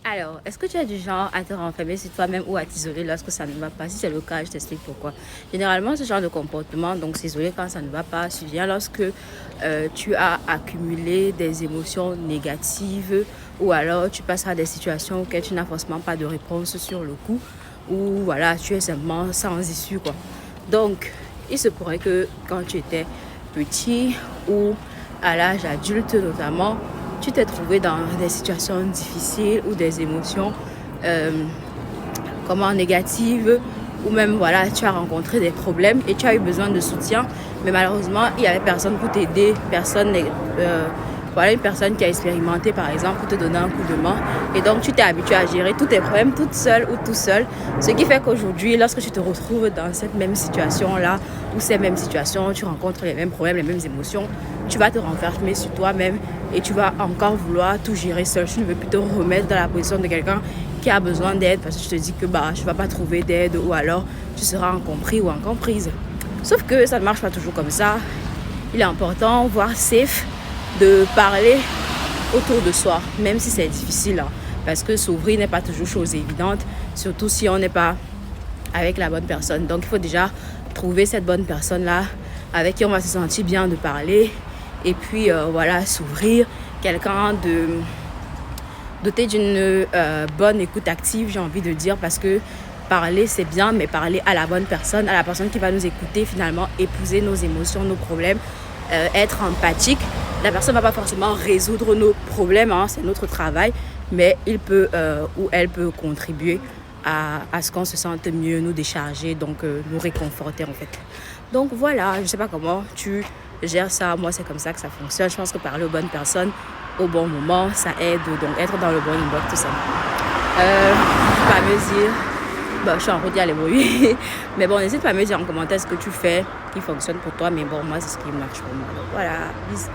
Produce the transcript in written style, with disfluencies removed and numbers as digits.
Alors, est-ce que tu es du genre à te renfermer sur toi-même ou à t'isoler lorsque ça ne va pas? Si c'est le cas, je t'explique pourquoi. Généralement, ce genre de comportement, donc s'isoler quand ça ne va pas, survient lorsque tu as accumulé des émotions négatives ou alors tu passes à des situations auxquelles tu n'as forcément pas de réponse sur le coup ou voilà, tu es simplement sans issue, quoi. Donc, il se pourrait que quand tu étais petit ou à l'âge adulte notamment, tu t'es trouvé dans des situations difficiles ou des émotions euh, comment négatives ou même voilà, tu as rencontré des problèmes et tu as eu besoin de soutien, mais malheureusement, il n'y avait personne pour t'aider, voilà, une personne qui a expérimenté par exemple pour te donner un coup de main et donc tu t'es habitué à gérer tous tes problèmes toute seule ou tout seul, ce qui fait qu'aujourd'hui lorsque tu te retrouves dans cette même situation là ou ces mêmes situations, tu rencontres les mêmes problèmes, les mêmes émotions, tu vas te renfermer sur toi-même et tu vas encore vouloir tout gérer seul. Tu ne veux plus te remettre dans la position de quelqu'un qui a besoin d'aide parce que tu te dis que je ne vais pas trouver d'aide ou alors tu seras incompris ou incomprise. Sauf que ça ne marche pas toujours comme ça. Il est important, voire safe, de parler autour de soi, même si c'est difficile, hein, parce que s'ouvrir n'est pas toujours chose évidente, surtout si on n'est pas avec la bonne personne. Donc il faut déjà trouver cette bonne personne-là avec qui on va se sentir bien de parler et puis voilà, s'ouvrir, quelqu'un doté d'une bonne écoute active, j'ai envie de dire, parce que parler c'est bien, mais parler à la bonne personne, à la personne qui va nous écouter finalement, épouser nos émotions, nos problèmes, être empathique. La personne ne va pas forcément résoudre nos problèmes, hein, c'est notre travail, mais il peut ou elle peut contribuer à ce qu'on se sente mieux, nous décharger, donc nous réconforter en fait. Donc voilà, je ne sais pas comment tu gères ça, moi c'est comme ça que ça fonctionne. Je pense que parler aux bonnes personnes au bon moment, ça aide, donc être dans le bon inbox, tout ça. N'hésite pas à me dire, je suis en route d'y aller brouiller, mais bon, n'hésite pas à me dire en commentaire ce que tu fais qui fonctionne pour toi, mais bon, moi c'est ce qui marche pour moi. Donc voilà, bisous.